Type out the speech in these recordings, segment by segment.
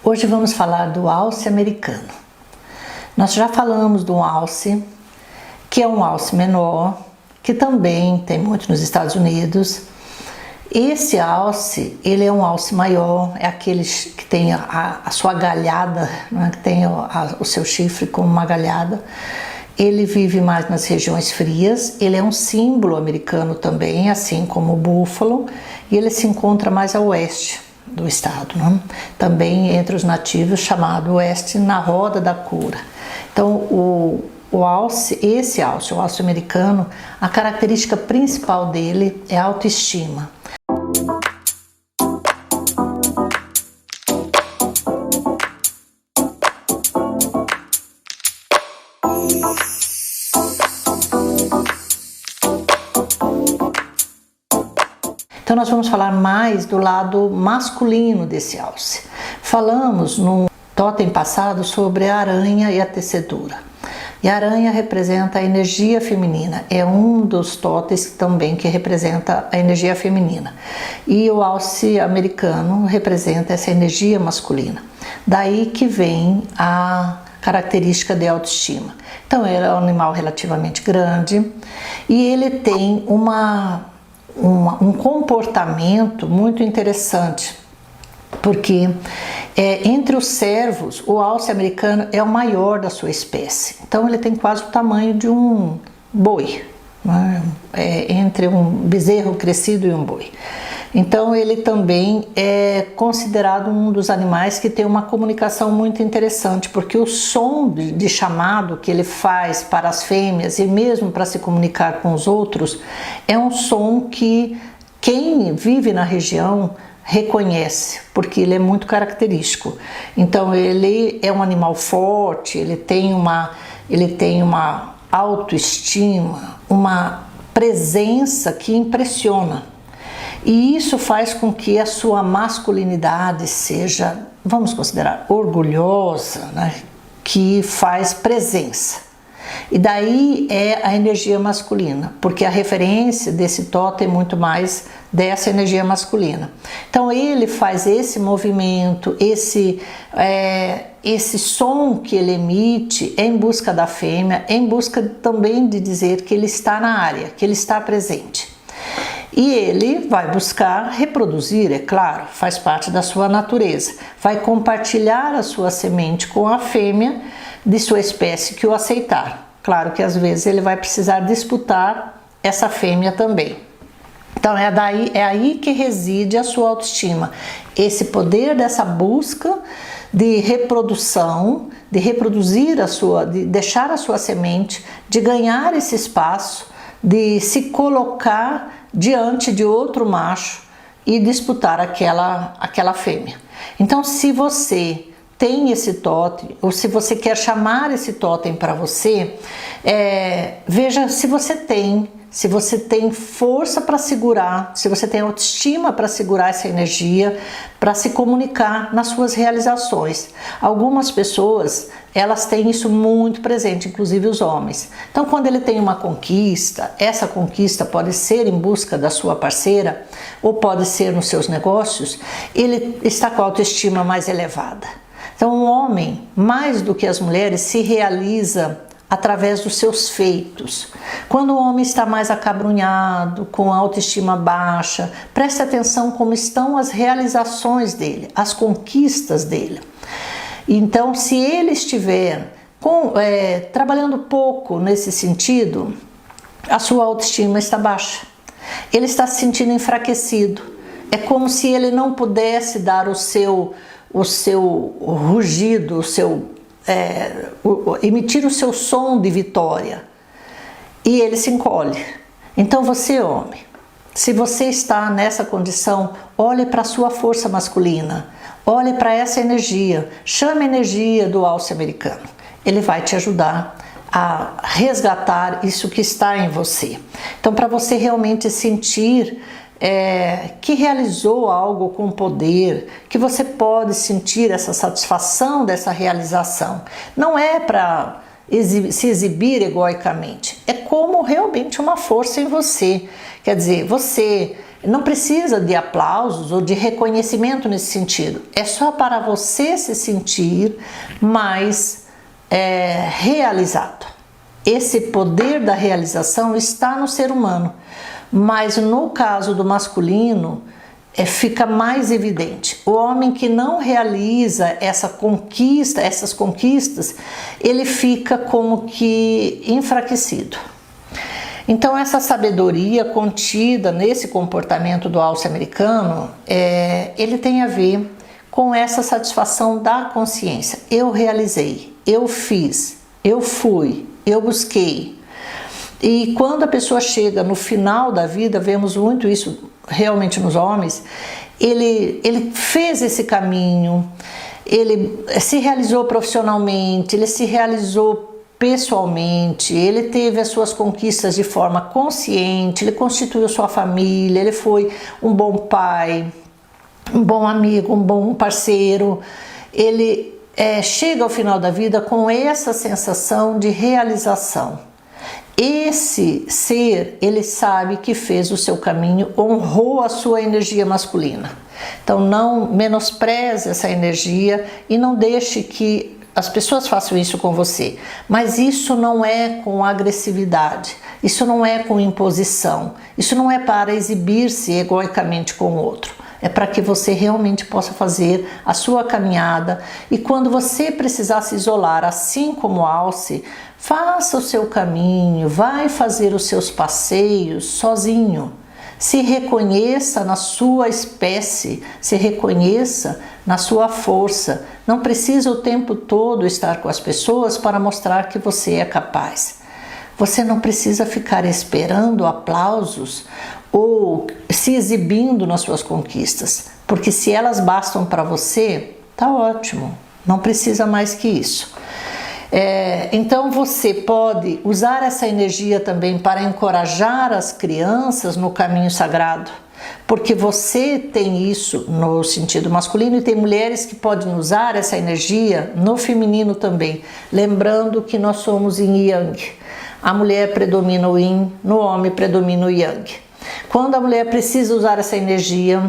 Hoje vamos falar do alce americano. Nós já falamos do alce, que é um alce menor, que também tem muito nos Estados Unidos. Esse alce, ele é um alce maior, é aquele que tem a sua galhada, né, que tem o seu chifre como uma galhada. Ele vive mais nas regiões frias, ele é um símbolo americano também, assim como o búfalo, e ele se encontra mais a oeste do estado, né? Também entre os nativos, chamado oeste, na roda da cura. Então, o alce americano, a característica principal dele é a autoestima. Então nós vamos falar mais do lado masculino desse alce. Falamos no totem passado sobre a aranha e a tecedura. E a aranha representa a energia feminina, é um dos totens também que representa a energia feminina. E o alce americano representa essa energia masculina. Daí que vem a característica de autoestima. Então ele é um animal relativamente grande e ele tem um comportamento muito interessante, porque entre os cervos, o alce americano é o maior da sua espécie. Então ele tem quase o tamanho de um boi, né? Entre um bezerro crescido e um boi. Então ele também é considerado um dos animais que tem uma comunicação muito interessante, porque o som de chamado que ele faz para as fêmeas e mesmo para se comunicar com os outros é um som que quem vive na região reconhece, porque ele é muito característico. Então ele é um animal forte, ele tem uma autoestima, uma presença que impressiona. E isso faz com que a sua masculinidade seja, vamos considerar, orgulhosa, né? Que faz presença. E daí é a energia masculina, porque a referência desse totem é muito mais dessa energia masculina. Então ele faz esse movimento, esse som que ele emite em busca da fêmea, em busca também de dizer que ele está na área, que ele está presente. E ele vai buscar reproduzir, é claro, faz parte da sua natureza. Vai compartilhar a sua semente com a fêmea de sua espécie que o aceitar. Claro que às vezes ele vai precisar disputar essa fêmea também. Então é aí que reside a sua autoestima. Esse poder dessa busca de reprodução, de reproduzir de deixar a sua semente, de ganhar esse espaço, de se colocar diante de outro macho e disputar aquela fêmea. Então, se você tem esse totem, ou se você quer chamar esse totem para você, veja se você tem força para segurar, se você tem autoestima para segurar essa energia, para se comunicar nas suas realizações. Algumas pessoas, elas têm isso muito presente, inclusive os homens. Então, quando ele tem uma conquista, essa conquista pode ser em busca da sua parceira, ou pode ser nos seus negócios, ele está com a autoestima mais elevada. Então, o homem, mais do que as mulheres, se realiza através dos seus feitos. Quando o homem está mais acabrunhado, com a autoestima baixa, preste atenção como estão as realizações dele, as conquistas dele. Então, se ele estiver trabalhando pouco nesse sentido, a sua autoestima está baixa. Ele está se sentindo enfraquecido. É como se ele não pudesse dar o seu rugido, emitir o seu som de vitória, e ele se encolhe. Então você, homem, se você está nessa condição, olhe para a sua força masculina, olhe para essa energia, chame a energia do alce americano. Ele vai te ajudar a resgatar isso que está em você. Então, para você realmente sentir que realizou algo com poder, que você pode sentir essa satisfação dessa realização. Não é para se exibir egoicamente, é como realmente uma força em você. Quer dizer, você Não precisa de aplausos ou de reconhecimento nesse sentido. É só para você se sentir mais realizado. Esse poder da realização está no ser humano, mas no caso do masculino fica mais evidente. O homem que não realiza essas conquistas, ele fica como que enfraquecido. Então essa sabedoria contida nesse comportamento do alce americano, ele tem a ver com essa satisfação da consciência. Eu realizei, eu fiz, eu fui, eu busquei. E quando a pessoa chega no final da vida, vemos muito isso realmente nos homens, ele fez esse caminho, ele se realizou profissionalmente, ele se realizou pessoalmente, ele teve as suas conquistas de forma consciente, ele constituiu sua família, ele foi um bom pai, um bom amigo, um bom parceiro. Ele chega ao final da vida com essa sensação de realização. Esse ser, ele sabe que fez o seu caminho, honrou a sua energia masculina. Então não menospreze essa energia e não deixe que as pessoas façam isso com você. Mas isso não é com agressividade, isso não é com imposição, isso não é para exibir-se egoicamente com o outro. É para que você realmente possa fazer a sua caminhada e quando você precisar se isolar, assim como o alce, faça o seu caminho, vai fazer os seus passeios sozinho. Se reconheça na sua espécie, se reconheça na sua força. Não precisa o tempo todo estar com as pessoas para mostrar que você é capaz. Você não precisa ficar esperando aplausos ou se exibindo nas suas conquistas, porque se elas bastam para você, tá ótimo, não precisa mais que isso. Então você pode usar essa energia também para encorajar as crianças no caminho sagrado, porque você tem isso no sentido masculino e tem mulheres que podem usar essa energia no feminino também, lembrando que nós somos yin e yang. A mulher predomina o yin, no homem predomina o yang. Quando a mulher precisa usar essa energia,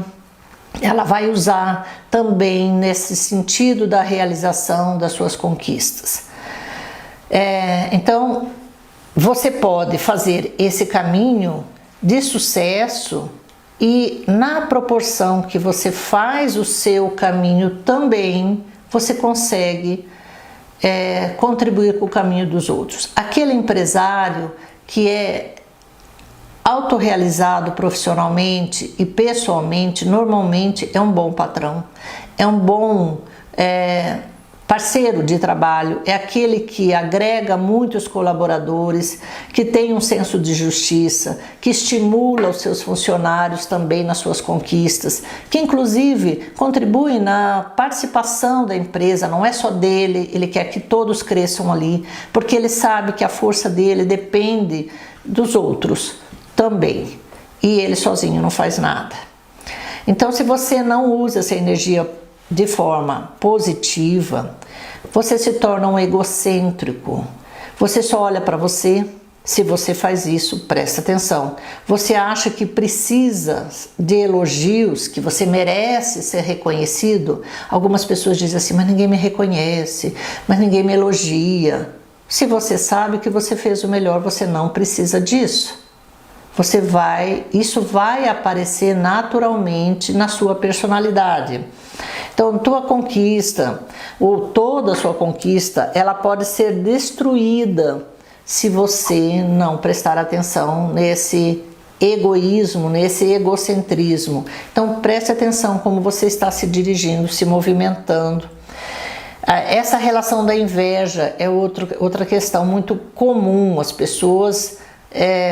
ela vai usar também nesse sentido da realização das suas conquistas. Então, você pode fazer esse caminho de sucesso e na proporção que você faz o seu caminho também, você consegue contribuir com o caminho dos outros. Aquele empresário que é autorrealizado profissionalmente e pessoalmente, normalmente é um bom patrão, é um bom parceiro de trabalho, é aquele que agrega muitos colaboradores, que tem um senso de justiça, que estimula os seus funcionários também nas suas conquistas, que inclusive contribui na participação da empresa, não é só dele, ele quer que todos cresçam ali, porque ele sabe que a força dele depende dos outros também, e ele sozinho não faz nada. Então, se você não usa essa energia de forma positiva, você se torna um egocêntrico. Você só olha para você. Se você faz isso, presta atenção. Você acha que precisa de elogios, que você merece ser reconhecido? Algumas pessoas dizem assim, mas ninguém me reconhece, mas ninguém me elogia. Se você sabe que você fez o melhor, você não precisa disso. Isso vai aparecer naturalmente na sua personalidade. Então, tua conquista, ou toda a sua conquista, ela pode ser destruída se você não prestar atenção nesse egoísmo, nesse egocentrismo. Então, preste atenção como você está se dirigindo, se movimentando. Essa relação da inveja é outra questão muito comum. As pessoas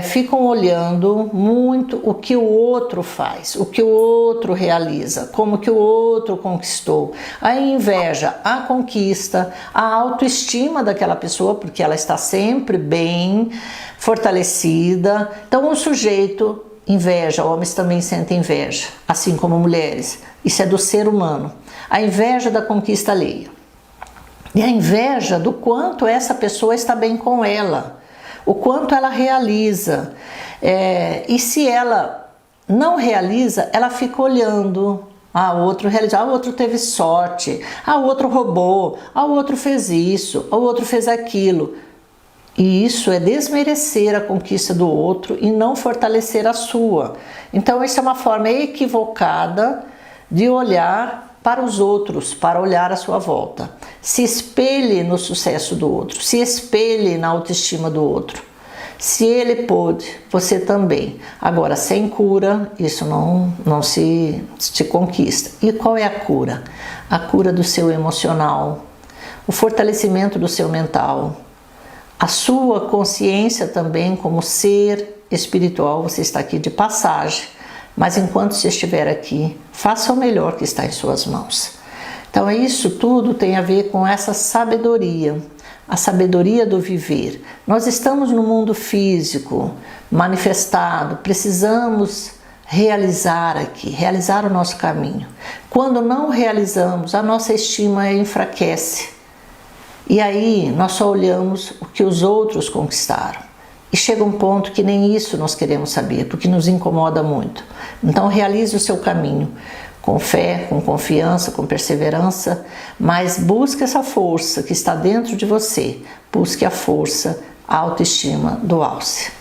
ficam olhando muito o que o outro faz, o que o outro realiza, como que o outro conquistou. A inveja, a conquista, a autoestima daquela pessoa, porque ela está sempre bem fortalecida. Então o sujeito inveja, homens também sentem inveja, assim como mulheres. Isso é do ser humano. A inveja da conquista alheia. E a inveja do quanto essa pessoa está bem com ela, o quanto ela realiza, e se ela não realiza, ela fica olhando. Ah, o outro realizou, ah, o outro teve sorte, ah, o outro roubou, ah, o outro fez isso, ah, o outro fez aquilo. E isso é desmerecer a conquista do outro e não fortalecer a sua. Então, isso é uma forma equivocada de olhar para os outros, para olhar à sua volta. Se espelhe no sucesso do outro, se espelhe na autoestima do outro. Se ele pôde, você também. Agora, sem cura, isso não se conquista. E qual é a cura? A cura do seu emocional, o fortalecimento do seu mental, a sua consciência também como ser espiritual. Você está aqui de passagem, mas enquanto você estiver aqui, faça o melhor que está em suas mãos. Então, isso tudo tem a ver com essa sabedoria, a sabedoria do viver. Nós estamos no mundo físico, manifestado, precisamos realizar aqui, realizar o nosso caminho. Quando não realizamos, a nossa estima enfraquece. E aí nós só olhamos o que os outros conquistaram. E chega um ponto que nem isso nós queremos saber, porque nos incomoda muito. Então realize o seu caminho com fé, com confiança, com perseverança, mas busque essa força que está dentro de você. Busque a força, a autoestima do Alce.